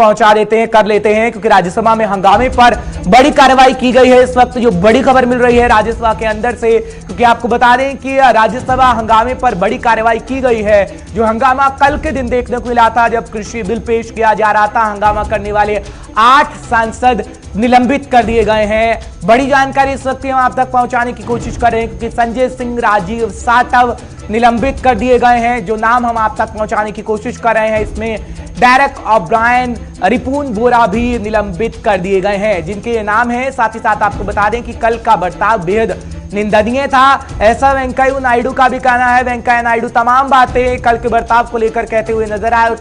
पहुंचा देते हैं, कर लेते हैं, क्योंकि राज्यसभा में हंगामे पर बड़ी कार्रवाई की गई है। इस वक्त जो बड़ी खबर मिल रही है राज्यसभा के अंदर से, क्योंकि आपको बता दें कि राज्यसभा हंगामे पर बड़ी कार्रवाई की गई है। जो हंगामा कल के दिन देखने को मिला था जब कृषि बिल पेश किया जा रहा था, हंगामा करने वाले 8 सांसद निलंबित कर दिए गए हैं। बड़ी जानकारी इस वक्त हम आप तक पहुंचाने की कोशिश कर रहे हैं, क्योंकि संजय सिंह, राजीव साटव निलंबित कर दिए गए हैं। जो नाम हम आप तक पहुंचाने की कोशिश कर रहे हैं, इसमें डेरेक ओब्रायन, रिपुन बोरा भी निलंबित कर दिए गए हैं, जिनके ये नाम हैं। साथ ही साथ आपको बता दें कि कल का बर्ताव बेहद निंदनीय था, ऐसा वेंकैया नायडू का भी कहना है। वेंकैया नायडू तमाम बातें कल के बर्ताव को लेकर कहते हुए नजर आए और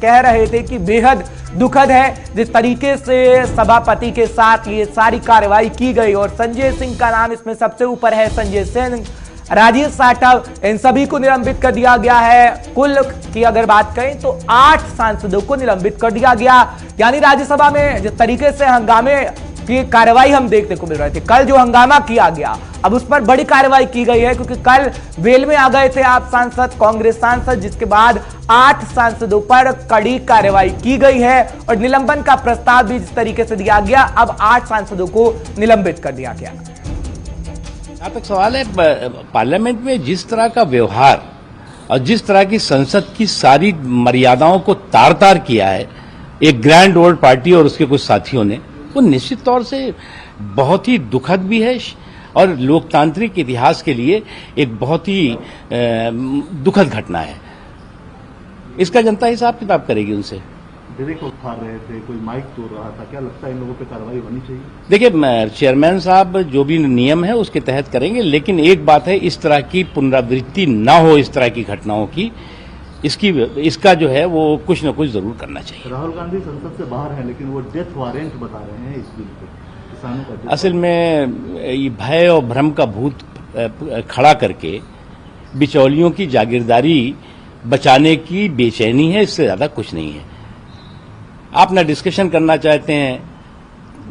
कह रहे थे कि बेहद दुखद है जिस तरीके से सभापति के साथ ये सारी कार्रवाई की गई, और संजय सिंह का नाम इसमें सबसे ऊपर है। संजय सिंह, राजीव साटव, इन सभी को निलंबित कर दिया गया है। कुल की अगर बात करें तो 8 सांसदों को निलंबित कर दिया गया। यानी राज्यसभा में जिस तरीके से हंगामे की कार्रवाई हम देखने को मिल रहे थे, कल जो हंगामा किया गया, अब उस पर बड़ी कार्रवाई की गई है, क्योंकि कल वेल में आ गए थे आप सांसद, कांग्रेस सांसद, जिसके बाद 8 सांसदों पर कड़ी कार्रवाई की गई है और निलंबन का प्रस्ताव भी जिस तरीके से दिया गया, अब 8 सांसदों को निलंबित कर दिया गया। जहां तक सवाल है, पार्लियामेंट में जिस तरह का व्यवहार और जिस तरह की संसद की सारी मर्यादाओं को तार तार किया है एक ग्रैंड ओल्ड पार्टी और उसके कुछ साथियों ने, वो निश्चित तौर से बहुत ही दुखद भी है और लोकतांत्रिक इतिहास के लिए एक बहुत ही दुखद घटना है। इसका जनता हिसाब किताब करेगी उनसे। को उठा रहे थे, कोई माइक तोड़ रहा था, क्या लगता है इन लोगों पे कार्रवाई होनी चाहिए? देखिए, चेयरमैन साहब जो भी नियम है उसके तहत करेंगे, लेकिन एक बात है, इस तरह की पुनरावृत्ति ना हो इस तरह की घटनाओं की, इसका जो है वो कुछ न कुछ जरूर करना चाहिए। राहुल गांधी संसद से बाहर हैं, लेकिन वो डेथ वारंट बता रहे हैं इस बिल को, किसानों का। असल में ये भय और भ्रम का भूत खड़ा करके बिचौलियों की जागीरदारी बचाने की बेचैनी है, इससे ज्यादा कुछ नहीं है। आप न डिस्कशन करना चाहते हैं,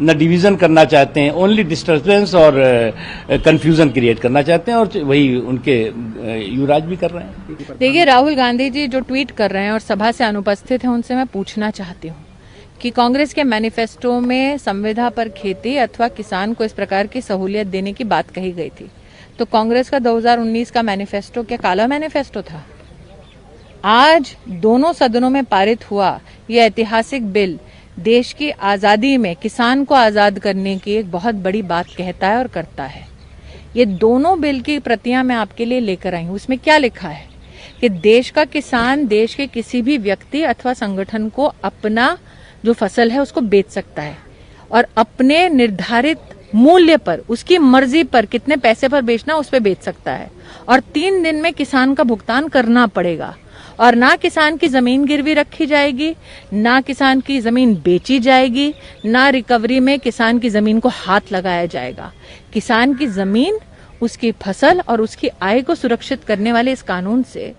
न डिवीजन करना चाहते हैं, ओनली डिस्टर्बेंस और कंफ्यूजन क्रिएट करना चाहते हैं, और वही उनके युवराज भी कर रहे हैं। देखिए, राहुल गांधी जी जो ट्वीट कर रहे हैं और सभा से अनुपस्थित हैं, उनसे मैं पूछना चाहती हूँ कि कांग्रेस के मैनिफेस्टो में संविदा पर खेती अथवा किसान को इस प्रकार की सहूलियत देने की बात कही गई थी, तो कांग्रेस का 2019 का मैनिफेस्टो क्या काला मैनिफेस्टो था? आज दोनों सदनों में पारित हुआ यह ऐतिहासिक बिल देश की आजादी में किसान को आजाद करने की एक बहुत बड़ी बात कहता है और करता है। ये दोनों बिल की प्रतियां मैं आपके लिए लेकर आई हूं। उसमें क्या लिखा है कि देश का किसान देश के किसी भी व्यक्ति अथवा संगठन को अपना जो फसल है उसको बेच सकता है और अपने निर्धारित मूल्य पर, उसकी मर्जी पर कितने पैसे पर बेचना उस पर बेच सकता है, और 3 दिन में किसान का भुगतान करना पड़ेगा, और ना किसान की जमीन गिरवी रखी जाएगी, ना किसान की जमीन बेची जाएगी, ना रिकवरी में किसान की जमीन को हाथ लगाया जाएगा। किसान की जमीन, उसकी फसल और उसकी आय को सुरक्षित करने वाले इस कानून से।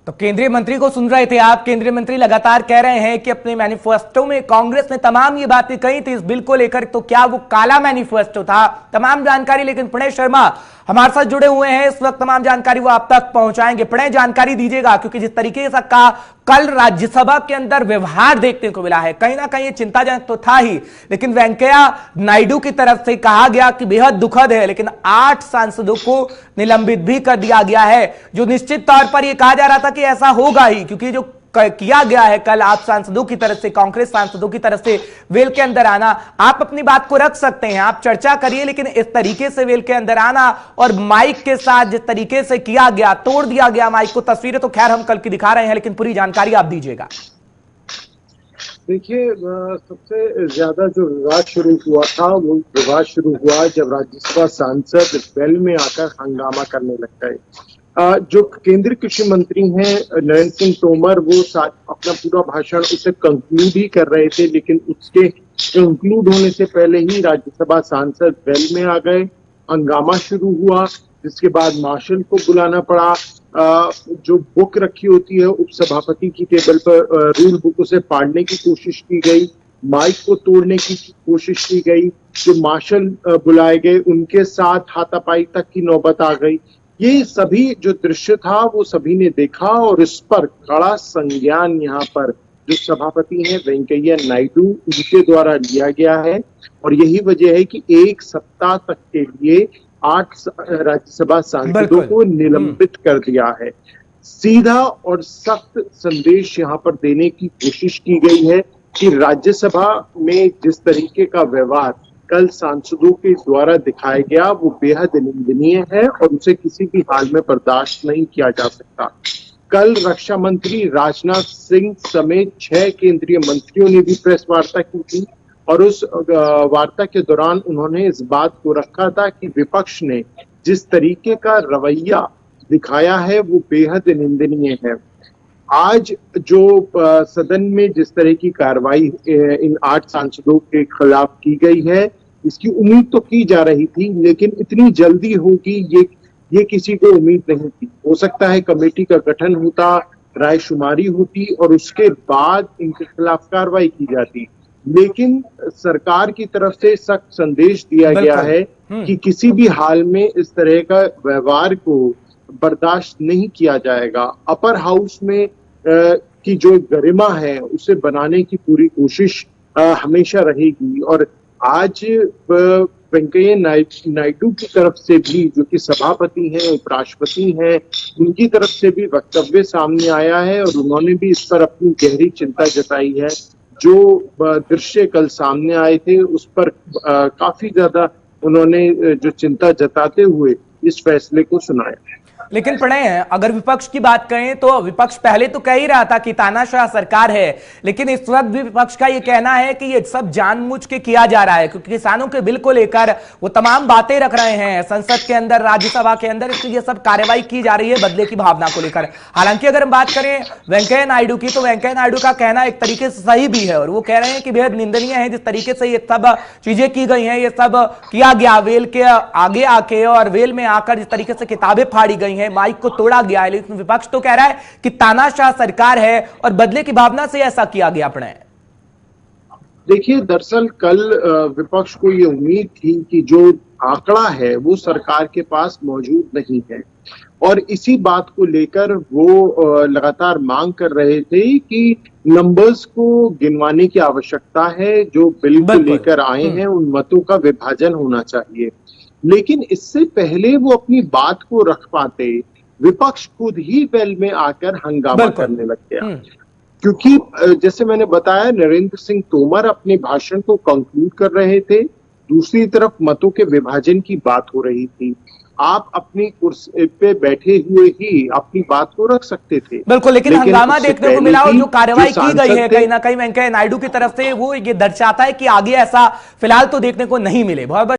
तो केंद्रीय मंत्री को सुन रहे थे आप। केंद्रीय मंत्री लगातार कह रहे हैं कि अपने मैनिफेस्टो में कांग्रेस ने तमाम ये बातें कही थी इस बिल को लेकर, तो क्या वो काला मैनिफेस्टो था? तमाम जानकारी लेकिन प्रणय शर्मा हमारे साथ जुड़े हुए हैं इस वक्त, तमाम जानकारी वो आप तक पहुंचाएंगे। प्रणय, जानकारी दीजिएगा, क्योंकि जिस तरीके से का कल राज्यसभा के अंदर व्यवहार देखने को मिला है, कहीं ना कहीं चिंताजनक तो था ही, लेकिन वेंकैया नायडू की तरफ से कहा गया कि बेहद दुखद है, लेकिन 8 सांसदों को निलंबित भी कर दिया गया है, जो निश्चित तौर पर यह कहा जा रहा था कि ऐसा होगा ही, क्योंकि जो किया गया है कल आप सांसदों की तरफ से, कांग्रेस सांसदों की तरफ से वेल के अंदर आना। आप अपनी बात को रख सकते हैं, आप चर्चा करिए, लेकिन इस तरीके से वेल के अंदर आना और माइक के साथ जिस तरीके से किया गया, तोड़ दिया गया माइक को, तस्वीरें तो खैर हम कल की दिखा रहे हैं, लेकिन पूरी जानकारी आप दीजिएगा। देखिए, सबसे ज्यादा जो विवाद शुरू हुआ था वो विवाद शुरू हुआ जब राज्यसभा सांसद वेल में आकर हंगामा करने लग गए। जो केंद्रीय कृषि मंत्री हैं नरेंद्र सिंह तोमर, वो अपना पूरा भाषण उसे कंक्लूड ही कर रहे थे, लेकिन उसके कंक्लूड होने से पहले ही राज्यसभा सांसद वेल में आ गए, हंगामा शुरू हुआ, जिसके बाद मार्शल को बुलाना पड़ा। जो बुक रखी होती है उपसभापति की टेबल पर, रूल बुक, उसे फाड़ने की कोशिश की गई, माइक को तोड़ने की कोशिश की गई, जो मार्शल बुलाए गए उनके साथ हाथापाई तक की नौबत आ गई। ये सभी जो दृश्य था वो सभी ने देखा और इस पर कड़ा संज्ञान यहाँ पर जो सभापति हैं वेंकैया नायडू, उनके द्वारा लिया गया है। और यही वजह है कि एक सप्ताह तक के लिए 8 राज्यसभा सांसदों को निलंबित कर दिया है। सीधा और सख्त संदेश यहाँ पर देने की कोशिश की गई है कि राज्यसभा में जिस तरीके का व्यवहार कल सांसदों के द्वारा दिखाया गया वो बेहद निंदनीय है और उसे किसी भी हाल में बर्दाश्त नहीं किया जा सकता। कल रक्षा मंत्री राजनाथ सिंह समेत 6 केंद्रीय मंत्रियों ने भी प्रेस वार्ता की थी और उस वार्ता के दौरान उन्होंने इस बात को रखा था कि विपक्ष ने जिस तरीके का रवैया दिखाया है वो बेहद निंदनीय है। आज जो सदन में जिस तरह की कार्रवाई इन 8 सांसदों के खिलाफ की गई है, इसकी उम्मीद तो की जा रही थी, लेकिन इतनी जल्दी होगी ये किसी को उम्मीद नहीं थी। हो सकता है कमेटी का गठन होता, रायशुमारी होती और उसके बाद इनके खिलाफ कार्रवाई की जाती, लेकिन सरकार की तरफ से सख्त संदेश दिया गया है कि किसी भी हाल में इस तरह का व्यवहार को बर्दाश्त नहीं किया जाएगा। अपर हाउस में की जो गरिमा है उसे बनाने की पूरी कोशिश हमेशा रहेगी। और आज वेंकैया नायडू की तरफ से भी, जो कि सभापति हैं, उपराष्ट्रपति हैं, उनकी तरफ से भी वक्तव्य सामने आया है और उन्होंने भी इस पर अपनी गहरी चिंता जताई है। जो दृश्य कल सामने आए थे उस पर काफी ज्यादा उन्होंने जो चिंता जताते हुए इस फैसले को सुनाया। लेकिन प्रणय, अगर विपक्ष की बात करें तो विपक्ष पहले तो कह ही रहा था कि तानाशाह सरकार है, लेकिन इस वक्त भी विपक्ष का ये कहना है कि ये सब जानबूझ के किया जा रहा है, क्योंकि किसानों के बिल को लेकर वो तमाम बातें रख रहे हैं संसद के अंदर, राज्यसभा के अंदर, इसलिए ये सब कार्रवाई की जा रही है बदले की भावना को लेकर। हालांकि अगर हम बात करें वेंकैया नायडू की, तो वेंकैया नायडू का कहना एक तरीके से सही भी है और वो कह रहे हैं कि बेहद निंदनीय है जिस तरीके से ये सब चीजें की गई हैं, ये सब किया गया वेल के आगे आके और वेल में आकर जिस तरीके से किताबें फाड़ी गई हैं, माइक को तोड़ा गया है। लेकिन विपक्ष तो कह रहा है कि तानाशाह सरकार है और बदले की भावना से ऐसा किया गया। प्रणय, देखिए, दरअसल कल विपक्ष को ये उम्मीद थी कि जो आंकड़ा है वो सरकार के पास मौजूद नहीं है और इसी बात को लेकर वो लगातार मांग कर रहे थे कि नंबर्स को गिनवाने की आवश्यकता है, जो बिल को लेकर आए हैं उन मतों का विभाजन होना चाहिए। लेकिन इससे पहले वो अपनी बात को रख पाते, विपक्ष खुद ही वेल में आकर हंगामा करने लग गया। क्योंकि जैसे मैंने बताया, नरेंद्र सिंह तोमर अपने भाषण को कंक्लूड कर रहे थे, दूसरी तरफ मतों के विभाजन की बात हो रही थी। आप अपनी कुर्सी पे बैठे हुए ही अपनी बात को रख सकते थे। बिल्कुल, लेकिन हंगामा देखने को मिला और जो कार्रवाई की गई है कहीं ना कहीं वेंकैया नायडू की तरफ से, वो ये दर्शाता है कि आगे ऐसा फिलहाल तो देखने को नहीं मिले। बहुत